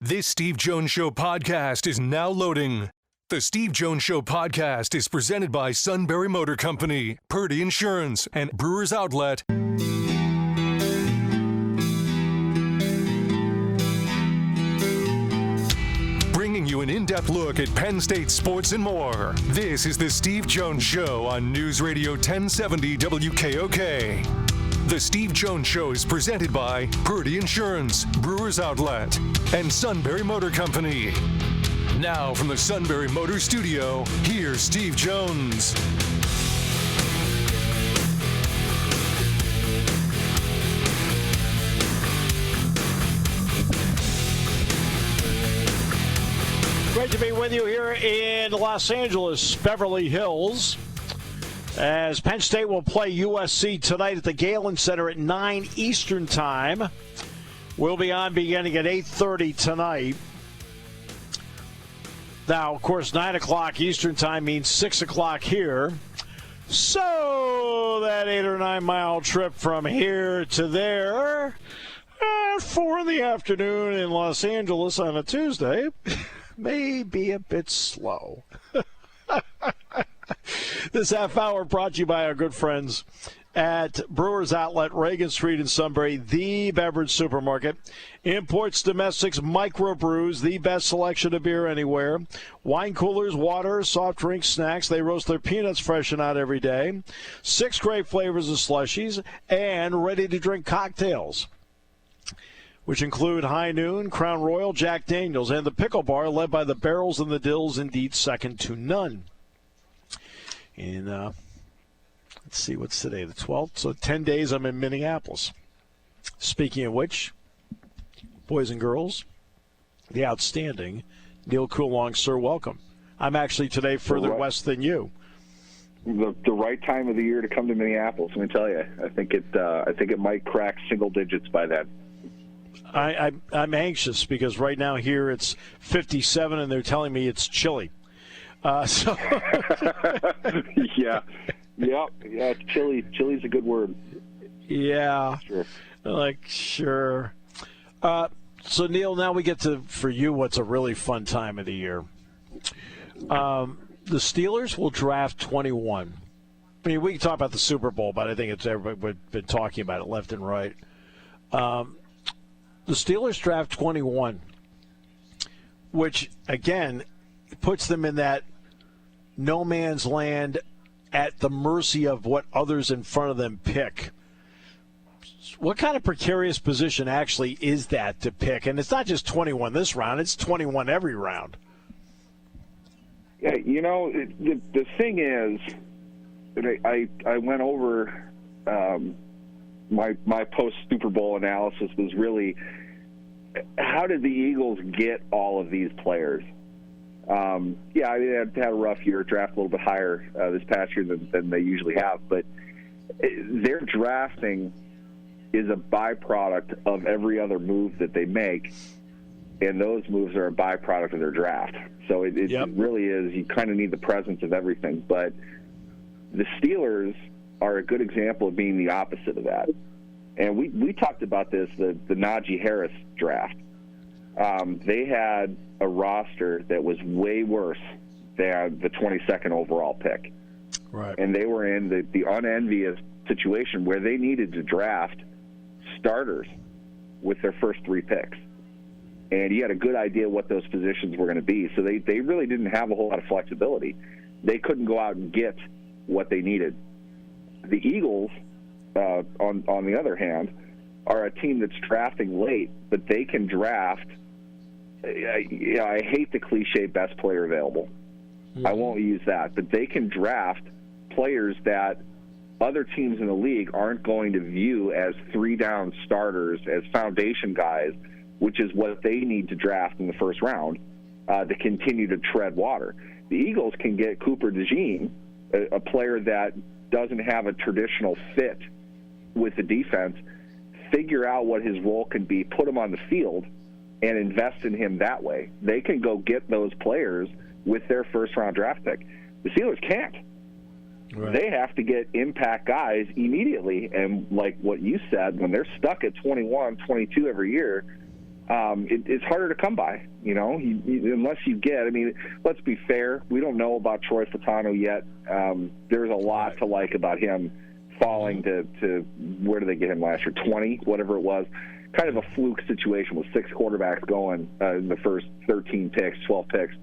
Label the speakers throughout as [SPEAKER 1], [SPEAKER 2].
[SPEAKER 1] This Steve Jones Show podcast is now loading. The Steve Jones Show podcast is presented by Sunbury Motor Company, Purdy Insurance, and Brewers Outlet. Bringing you an in-depth look at Penn State sports and more. This is the Steve Jones Show on News Radio 1070 WKOK. The Steve Jones Show is presented by Purdy Insurance, Brewers Outlet, and Sunbury Motor Company. Now from the Sunbury Motor Studio, here's Steve Jones.
[SPEAKER 2] Great to be with you here in Los Angeles, Beverly Hills, as Penn State will play USC tonight at the Galen Center at 9 Eastern Time. We'll be on beginning at 8:30 tonight. Now, of course, 9 o'clock Eastern Time means 6 o'clock here. So that 8 or 9 mile trip from here to there at 4 in the afternoon in Los Angeles on a Tuesday may be a bit slow. This half hour brought to you by our good friends at Brewers Outlet, Reagan Street in Sunbury, the beverage supermarket. Imports, domestics, microbrews, the best selection of beer anywhere. Wine coolers, water, soft drinks, snacks. They roast their peanuts fresh and out every day. 6 great flavors of slushies and ready-to-drink cocktails, which include High Noon, Crown Royal, Jack Daniels, and the Pickle Bar, led by the Barrels and the Dills, indeed second to none. And let's see, what's today, the 12th? So 10 days I'm in Minneapolis. Speaking of which, boys and girls, the outstanding Neal Coolong, sir, welcome. I'm actually today further west than you.
[SPEAKER 3] The right time of the year to come to Minneapolis, let me tell you. I think it might crack single digits by then.
[SPEAKER 2] I'm anxious because right now here it's 57 and they're telling me it's chilly.
[SPEAKER 3] Yeah, it's chilly. Chilly's a good word.
[SPEAKER 2] Yeah,
[SPEAKER 3] sure.
[SPEAKER 2] Sure. So Neal, now we get to, for you, what's a really fun time of the year. The Steelers will draft 21. I mean, we can talk about the Super Bowl, but I think it's everybody's been talking about it left and right. The Steelers draft 21, which, again, puts them in that no man's land at the mercy of what others in front of them pick. What kind of precarious position actually is that to pick? And it's not just 21 this round, it's 21 every round.
[SPEAKER 3] Yeah, the thing is, I went over my post-Super Bowl analysis was really, how did the Eagles get all of these players? They had a rough year, draft a little bit higher this past year than they usually have, but their drafting is a byproduct of every other move that they make, and those moves are a byproduct of their draft. So it really is, you kind of need the presence of everything, but the Steelers are a good example of being the opposite of that. And we talked about this, the Najee Harris draft. They had a roster that was way worse than the 22nd overall pick.
[SPEAKER 2] Right.
[SPEAKER 3] And they were in the unenvious situation where they needed to draft starters with their first 3 picks. And you had a good idea what those positions were going to be. So they really didn't have a whole lot of flexibility. They couldn't go out and get what they needed. The Eagles, on the other hand, are a team that's drafting late, but they can draft. I hate the cliche best player available. Mm-hmm. I won't use that, but they can draft players that other teams in the league aren't going to view as 3-down starters, as foundation guys, which is what they need to draft in the first round to continue to tread water. The Eagles can get Cooper DeJean, a player that doesn't have a traditional fit with the defense, figure out what his role can be, put him on the field, and invest in him that way. They can go get those players with their first-round draft pick. The Steelers can't. Right. They have to get impact guys immediately, and like what you said, when they're stuck at 21, 22 every year, it's harder to come by, unless you get. I mean, let's be fair. We don't know about Troy Fatano yet. There's a lot to like about him falling to where did they get him last year? 20, whatever it was. Kind of a fluke situation with 6 quarterbacks going in the first 13 picks, 12 picks.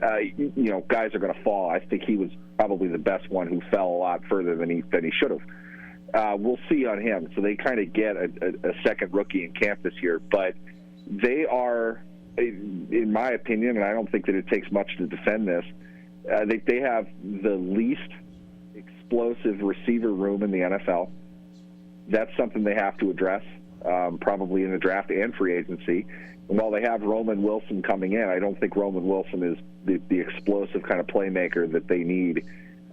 [SPEAKER 3] Guys are going to fall. I think he was probably the best one who fell a lot further than he should have. We'll see on him. So they kind of get a second rookie in camp this year, but they are, in my opinion, and I don't think that it takes much to defend this, they have the least explosive receiver room in the NFL. That's something they have to address, probably in the draft and free agency. And while they have Roman Wilson coming in, I don't think Roman Wilson is the explosive kind of playmaker that they need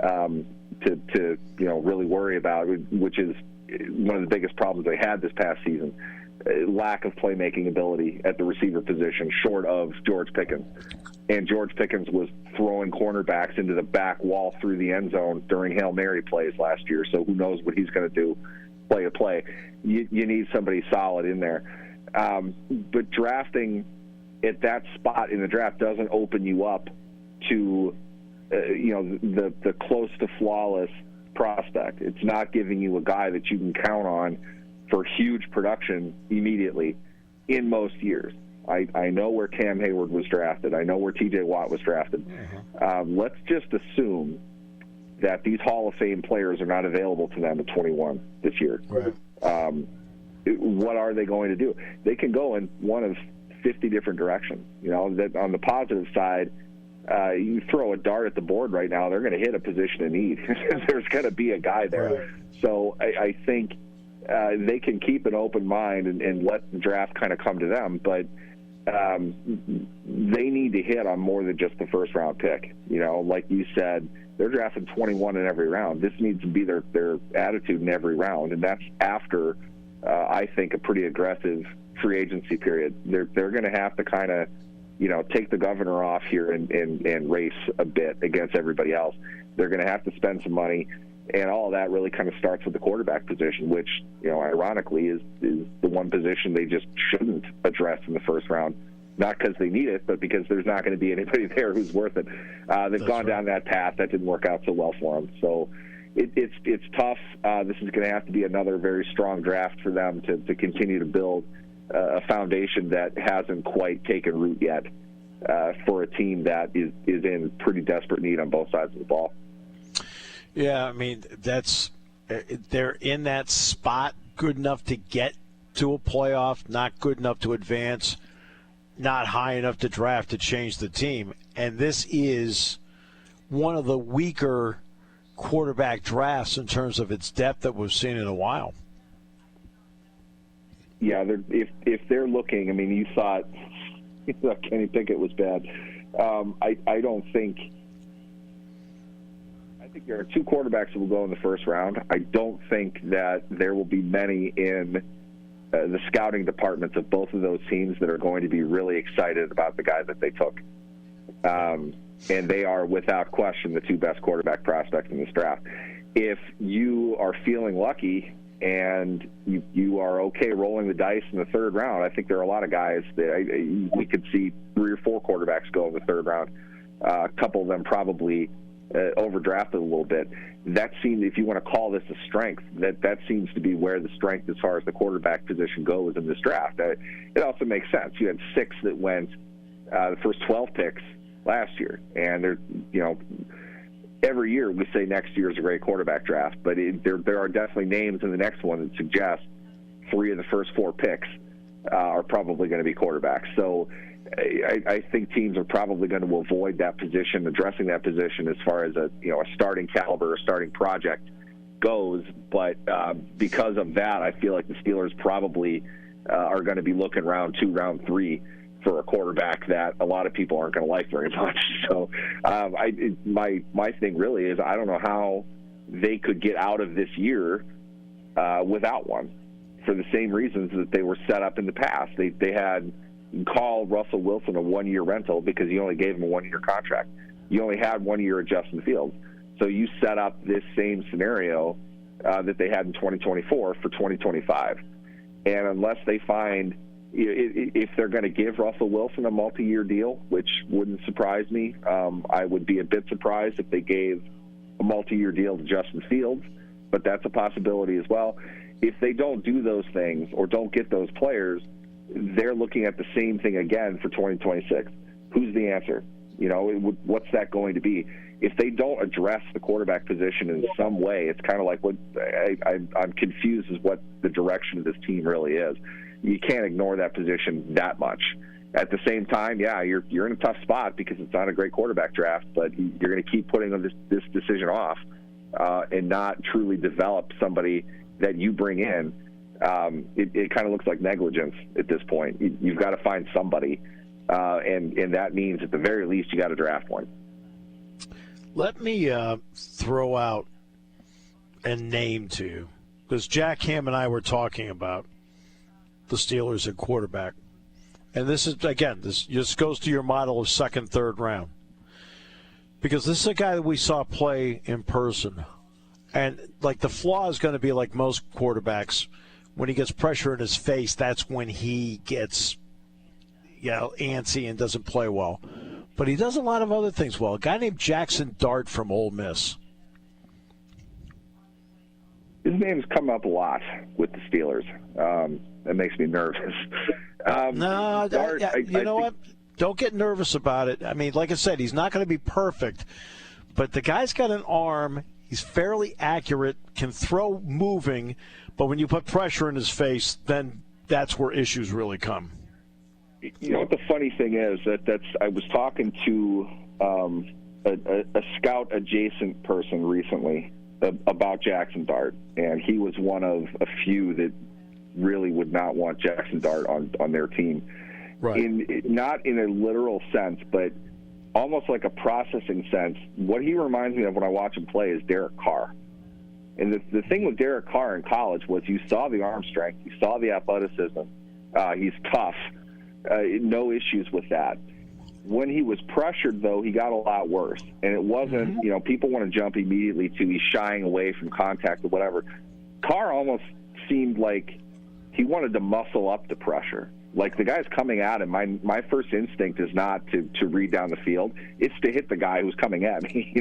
[SPEAKER 3] to really worry about, which is one of the biggest problems they had this past season. Lack of playmaking ability at the receiver position, short of George Pickens. And George Pickens was throwing cornerbacks into the back wall through the end zone during Hail Mary plays last year, so who knows what he's going to do play to play. You need somebody solid in there. But drafting at that spot in the draft doesn't open you up to the close to flawless prospect. It's not giving you a guy that you can count on for huge production immediately in most years. I know where Cam Hayward was drafted. I know where T.J. Watt was drafted. Let's just assume that these Hall of Fame players are not available to them at 21 this year. Right. What are they going to do? They can go in one of 50 different directions. That on the positive side, you throw a dart at the board right now, they're going to hit a position of need. There's going to be a guy there. Right. So I think they can keep an open mind and let the draft kind of come to them, but they need to hit on more than just the first-round pick. Like you said, they're drafting 21 in every round. This needs to be their attitude in every round, and that's after, I think, a pretty aggressive free agency period. They're going to have to kind of, take the governor off here and race a bit against everybody else. They're going to have to spend some money. And all of that really kind of starts with the quarterback position, which, ironically, is the one position they just shouldn't address in the first round. Not because they need it, but because there's not going to be anybody there who's worth it. They've gone down that path. That didn't work out so well for them. So it's tough. This is going to have to be another very strong draft for them to continue to build a foundation that hasn't quite taken root yet for a team that is in pretty desperate need on both sides of the ball.
[SPEAKER 2] Yeah, I mean, they're in that spot, good enough to get to a playoff, not good enough to advance, not high enough to draft to change the team. And this is one of the weaker quarterback drafts in terms of its depth that we've seen in a while.
[SPEAKER 3] Yeah, if they're looking, I mean, you thought Kenny Pickett was bad. I don't think. I think there are 2 quarterbacks that will go in the first round. I don't think that there will be many in the scouting departments of both of those teams that are going to be really excited about the guy that they took. And they are, without question, the 2 best quarterback prospects in this draft. If you are feeling lucky and you are okay rolling the dice in the 3rd round, I think there are a lot of guys that we could see 3 or 4 quarterbacks go in the 3rd round. A couple of them probably overdrafted a little bit. That seems, if you want to call this a strength, that seems to be where the strength as far as the quarterback position goes in this draft. It also makes sense. You had 6 that went the first 12 picks last year, and every year we say next year is a great quarterback draft, but there are definitely names in the next one that suggest 3 of the first 4 picks are probably going to be quarterbacks. So I think teams are probably going to avoid that position, addressing that position as far as a starting caliber, a starting project goes. But because of that, I feel like the Steelers probably are going to be looking round 2, round 3 for a quarterback that a lot of people aren't going to like very much. So my thing really is I don't know how they could get out of this year without one, for the same reasons that they were set up in the past. They had called Russell Wilson a 1-year rental because you only gave him a 1-year contract. You only had 1 year of Justin Fields. So you set up this same scenario that they had in 2024 for 2025. And unless they find If they're going to give Russell Wilson a multi-year deal, which wouldn't surprise me, I would be a bit surprised if they gave a multi-year deal to Justin Fields, but that's a possibility as well. If they don't do those things or don't get those players, they're looking at the same thing again for 2026. Who's the answer? What's that going to be? If they don't address the quarterback position in some way, it's kind of like what I'm confused as what the direction of this team really is. You can't ignore that position that much. At the same time, yeah, you're in a tough spot because it's not a great quarterback draft, but you're going to keep putting this decision off and not truly develop somebody that you bring in. It kind of looks like negligence at this point. You've got to find somebody, and that means at the very least you got to draft one.
[SPEAKER 2] Let me throw out a name to you, because Jack Ham and I were talking about the Steelers at quarterback. And this is, again, this just goes to your model of second, third round. Because this is a guy that we saw play in person. And, like, the flaw is going to be like most quarterbacks. When he gets pressure in his face, that's when he gets, antsy and doesn't play well. But he does a lot of other things well. A guy named Jaxson Dart from Ole Miss.
[SPEAKER 3] His name's come up a lot with the Steelers. That makes me nervous.
[SPEAKER 2] Dart, you know what? Don't get nervous about it. I mean, like I said, he's not going to be perfect. But the guy's got an arm. He's fairly accurate, can throw moving. But when you put pressure in his face, then that's where issues really come.
[SPEAKER 3] You know what the funny thing is? I was talking to a scout adjacent person recently about Jaxson Dart, and he was one of a few that really would not want Jaxson Dart on their team.
[SPEAKER 2] Right.
[SPEAKER 3] Not in a literal sense, but almost like a processing sense. What he reminds me of when I watch him play is Derek Carr. And the thing with Derek Carr in college was you saw the arm strength, you saw the athleticism. He's tough. No issues with that. When he was pressured, though, he got a lot worse. And it wasn't, people want to jump immediately to he's shying away from contact or whatever. Carr almost seemed like he wanted to muscle up the pressure. Like the guy's coming at him. My first instinct is not to read down the field. It's to hit the guy who's coming at me.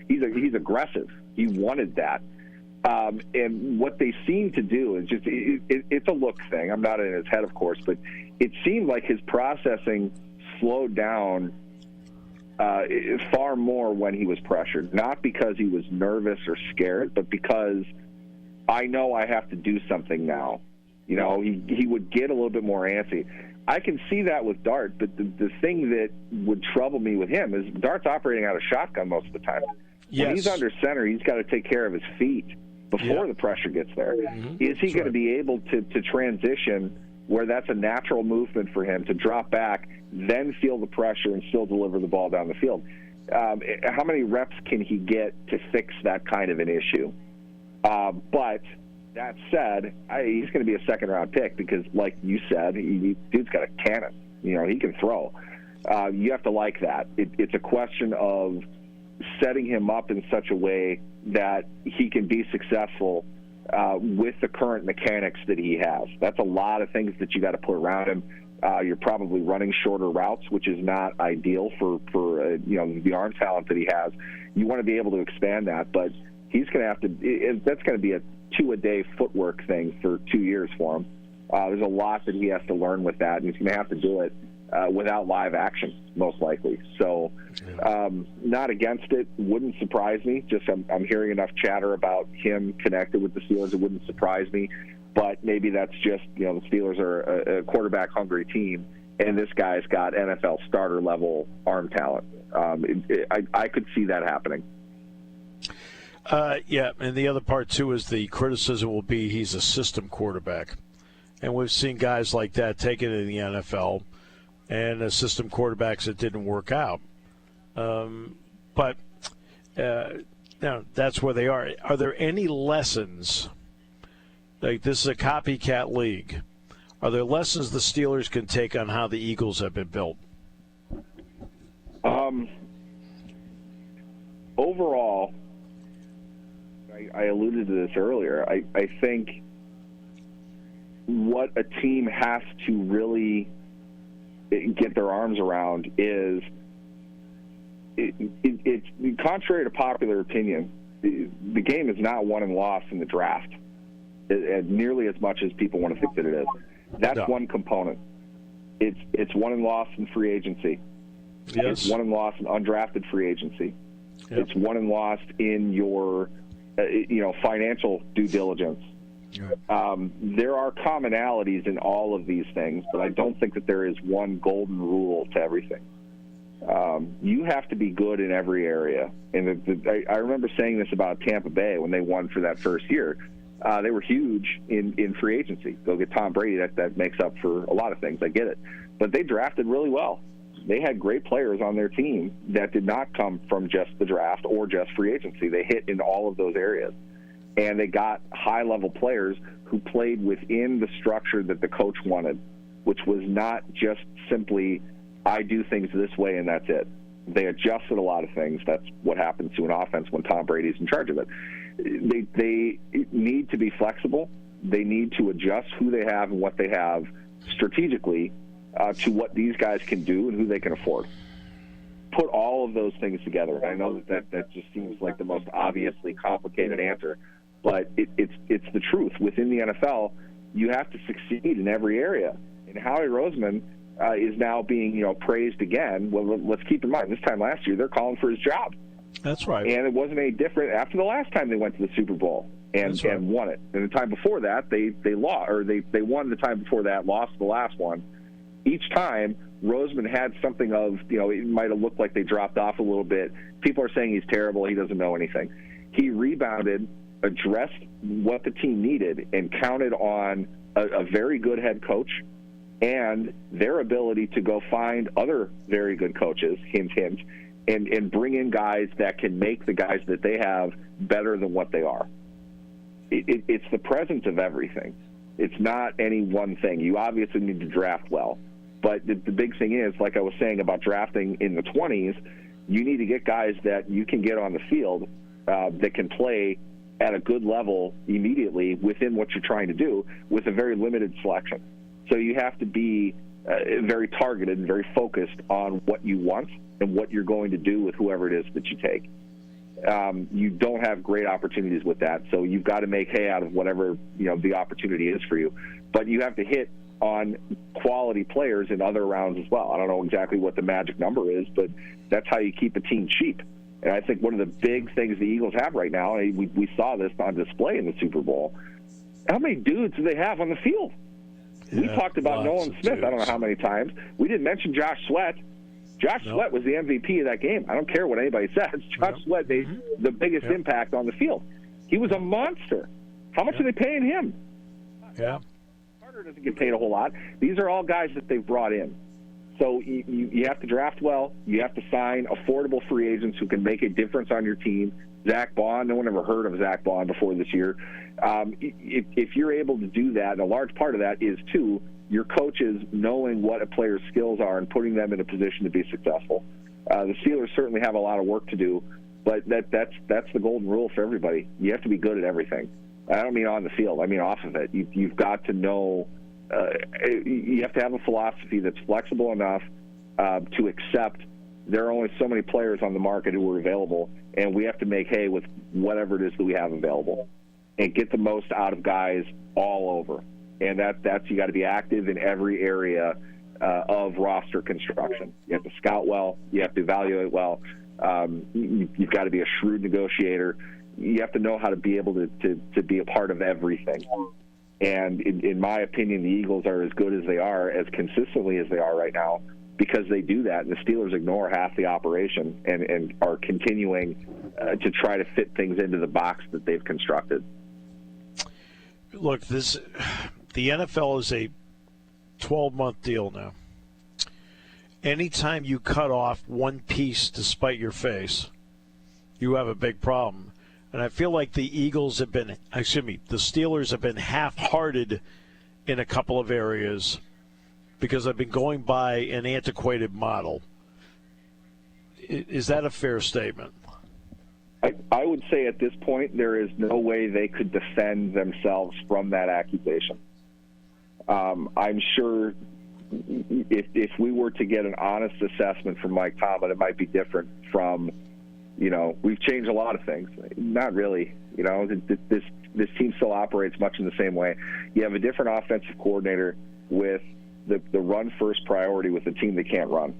[SPEAKER 3] He's aggressive. He wanted that. And what they seem to do is just it's a look thing. I'm not in his head, of course, but it seemed like his processing slowed down far more when he was pressured. Not because he was nervous or scared, but because I know I have to do something now. He would get a little bit more antsy. I can see that with Dart, but the thing that would trouble me with him is Dart's operating out of shotgun most of the time.
[SPEAKER 2] Yes.
[SPEAKER 3] When he's under center, he's got to take care of his feet before the pressure gets there. Mm-hmm. Is he going to be able to transition where that's a natural movement for him to drop back, then feel the pressure and still deliver the ball down the field? How many reps can he get to fix that kind of an issue? But that said, he's going to be a second-round pick because, like you said, dude's got a cannon. He can throw. You have to like that. It's a question of setting him up in such a way that he can be successful with the current mechanics that he has. That's a lot of things that you got to put around him. You're probably running shorter routes, which is not ideal for the arm talent that he has. You want to be able to expand that, but he's going to have to. That's going to be a two-a-day footwork thing for 2 years for him. There's a lot that he has to learn with that, and he's going to have to do it without live action, most likely. So, not against it. Wouldn't surprise me. Just I'm hearing enough chatter about him connected with the Steelers. It wouldn't surprise me. But maybe that's just, the Steelers are a quarterback-hungry team, and this guy's got NFL starter-level arm talent. I could see that happening.
[SPEAKER 2] And the other part, too, is the criticism will be he's a system quarterback. And we've seen guys like that taken in the NFL and system quarterbacks that didn't work out. But that's where they are. Are there any lessons? Like, this is a copycat league. Are there lessons the Steelers can take on how the Eagles have been built?
[SPEAKER 3] Overall, I alluded to this earlier. I think what a team has to really get their arms around is it's contrary to popular opinion. The game is not won and lost in the draft nearly as much as people want to think that it is. That's one component. It's won and lost in free agency.
[SPEAKER 2] Yes.
[SPEAKER 3] It's won and lost in undrafted free agency.
[SPEAKER 2] Yep.
[SPEAKER 3] It's won and lost in your financial due diligence. There are commonalities in all of these things, but I don't think that there is one golden rule to everything. You have to be good in every area. And I remember saying this about Tampa Bay when they won for that first year. They were huge in free agency. Go get Tom Brady. That makes up for a lot of things. I get it. But they drafted really well. They had great players on their team that did not come from just the draft or just free agency. They hit in all of those areas. And they got high-level players who played within the structure that the coach wanted, which was not just simply, I do things this way and that's it. They adjusted a lot of things. That's what happens to an offense when Tom Brady's in charge of it. They need to be flexible. They need to adjust who they have and what they have strategically to what these guys can do and who they can afford. Put all of those things together. I know that just seems like the most obviously complicated answer, but it's the truth. Within the NFL, you have to succeed in every area. And Howie Roseman is now being praised again. Well, let's keep in mind, this time last year, they're calling for his job.
[SPEAKER 2] That's right.
[SPEAKER 3] And it wasn't any different after the last time they went to the Super Bowl and won it. And the time before that, they lost, or they won the time before that, lost the last one. Each time, Roseman had something of, it might have looked like they dropped off a little bit. People are saying he's terrible. He doesn't know anything. He rebounded, addressed what the team needed, and counted on a very good head coach and their ability to go find other very good coaches, hint, hint, and bring in guys that can make the guys that they have better than what they are. It's the presence of everything. It's not any one thing. You obviously need to draft well. But the big thing is, like I was saying about drafting in the 20s, you need to get guys that you can get on the field that can play at a good level immediately within what you're trying to do with a very limited selection. So you have to be very targeted and very focused on what you want and what you're going to do with whoever it is that you take. You don't have great opportunities with that, so you've got to make hay out of whatever the opportunity is for you. But you have to hit on quality players in other rounds as well. I don't know exactly what the magic number is, but that's how you keep a team cheap. And I think one of the big things the Eagles have right now, and we saw this on display in the Super Bowl, how many dudes do they have on the field? We talked about Nolan Smith, I don't know how many times. We didn't mention Josh Sweat. Josh Sweat was the MVP of that game. I don't care what anybody says. Josh Sweat made the biggest impact on the field. He was a monster. How much are they paying him?
[SPEAKER 2] Yeah.
[SPEAKER 3] Carter doesn't get paid a whole lot. These are all guys that they've brought in. So you have to draft well. You have to sign affordable free agents who can make a difference on your team. Zach Bond, no one ever heard of Zach Bond before this year. If you're able to do that, and a large part of that is, too, your coaches knowing what a player's skills are and putting them in a position to be successful. The Steelers certainly have a lot of work to do, but that's the golden rule for everybody. You have to be good at everything. I don't mean on the field. I mean off of it. You've got to know you have to have a philosophy that's flexible enough to accept there are only so many players on the market who are available, and we have to make hay with whatever it is that we have available and get the most out of guys all over. And that's you got to be active in every area of roster construction. You have to scout well. You have to evaluate well. You've got to be a shrewd negotiator. You have to know how to be able to be a part of everything. And in my opinion, the Eagles are as good as they are, as consistently as they are right now, because they do that. And the Steelers ignore half the operation and are continuing to try to fit things into the box that they've constructed.
[SPEAKER 2] Look, the NFL is a 12-month deal now. Anytime you cut off one piece to spite your face, you have a big problem. And I feel like the Steelers have been half-hearted in a couple of areas because I've been going by an antiquated model. Is that a fair statement?
[SPEAKER 3] I would say at this point there is no way they could defend themselves from that accusation. I'm sure if we were to get an honest assessment from Mike Tomlin, it might be different from, we've changed a lot of things. Not really. This team still operates much in the same way. You have a different offensive coordinator with the run-first priority with a team that can't run.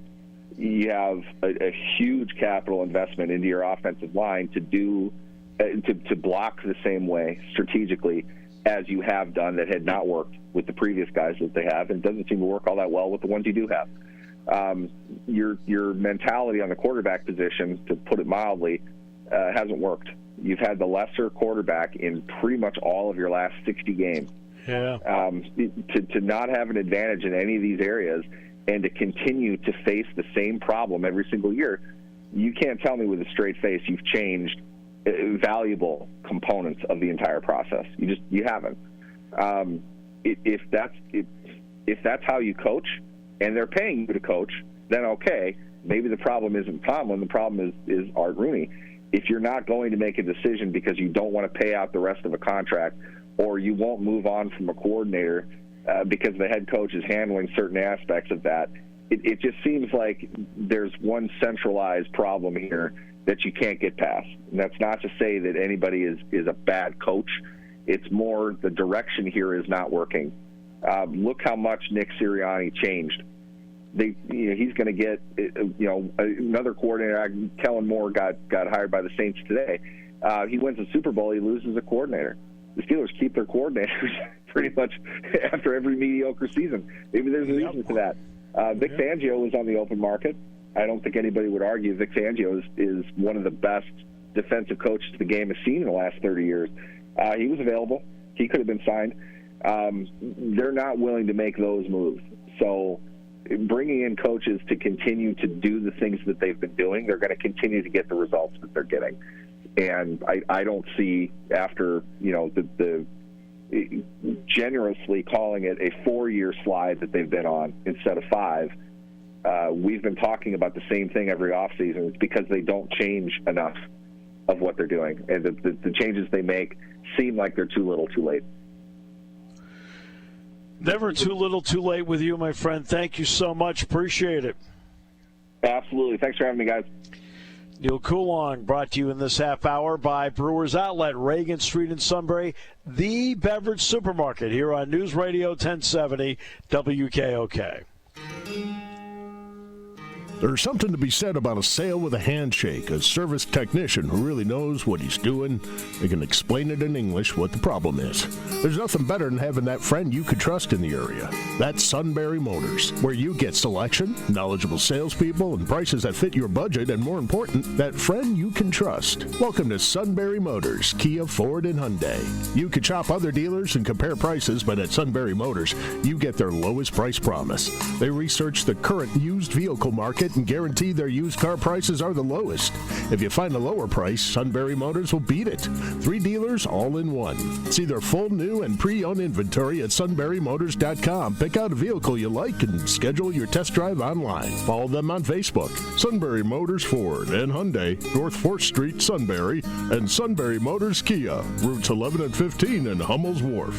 [SPEAKER 3] You have a huge capital investment into your offensive line to block the same way strategically as you have done that had not worked with the previous guys that they have, and doesn't seem to work all that well with the ones you do have. Your mentality on the quarterback position, to put it mildly, hasn't worked. You've had the lesser quarterback in pretty much all of your last 60 games.
[SPEAKER 2] Yeah.
[SPEAKER 3] To not have an advantage in any of these areas and to continue to face the same problem every single year, you can't tell me with a straight face you've changed valuable components of the entire process. You haven't. If that's how you coach and they're paying you to coach, then okay, maybe the problem isn't Tomlin, the problem is Art Rooney. If you're not going to make a decision because you don't want to pay out the rest of a contract, or you won't move on from a coordinator because the head coach is handling certain aspects of that, it just seems like there's one centralized problem here that you can't get past. And that's not to say that anybody is a bad coach. It's more the direction here is not working. Look how much Nick Sirianni changed. He's going to get another coordinator. Kellen Moore got hired by the Saints today. He wins the Super Bowl. He loses a coordinator. The Steelers keep their coordinators pretty much after every mediocre season. Maybe there's a reason to that. Vic Fangio was on the open market. I don't think anybody would argue Vic Fangio is one of the best defensive coaches the game has seen in the last 30 years. He was available. He could have been signed. They're not willing to make those moves. So bringing in coaches to continue to do the things that they've been doing, they're going to continue to get the results that they're getting. And I don't see, after the generously calling it a 4-year slide that they've been on instead of 5, we've been talking about the same thing every offseason. It's because they don't change enough of what they're doing. And the changes they make seem like they're too little too late.
[SPEAKER 2] Never too little too late with you, my friend. Thank you so much. Appreciate it.
[SPEAKER 3] Absolutely. Thanks for having me, guys.
[SPEAKER 2] Neal Coolong brought to you in this half hour by Brewers Outlet, Reagan Street in Sunbury, the beverage supermarket here on News Radio 1070 WKOK.
[SPEAKER 4] There's something to be said about a sale with a handshake, a service technician who really knows what he's doing. They can explain it in English what the problem is. There's nothing better than having that friend you could trust in the area. That's Sunbury Motors, where you get selection, knowledgeable salespeople, and prices that fit your budget, and more important, that friend you can trust. Welcome to Sunbury Motors, Kia, Ford, and Hyundai. You could shop other dealers and compare prices, but at Sunbury Motors, you get their lowest price promise. They research the current used vehicle market and guarantee their used car prices are the lowest. If you find a lower price, Sunbury Motors will beat it. 3 dealers all in one. See their full new and pre-owned inventory at sunburymotors.com. Pick out a vehicle you like and schedule your test drive online. Follow them on Facebook. Sunbury Motors Ford and Hyundai, North 4th Street, Sunbury, and Sunbury Motors Kia, routes 11 and 15 in Hummel's Wharf.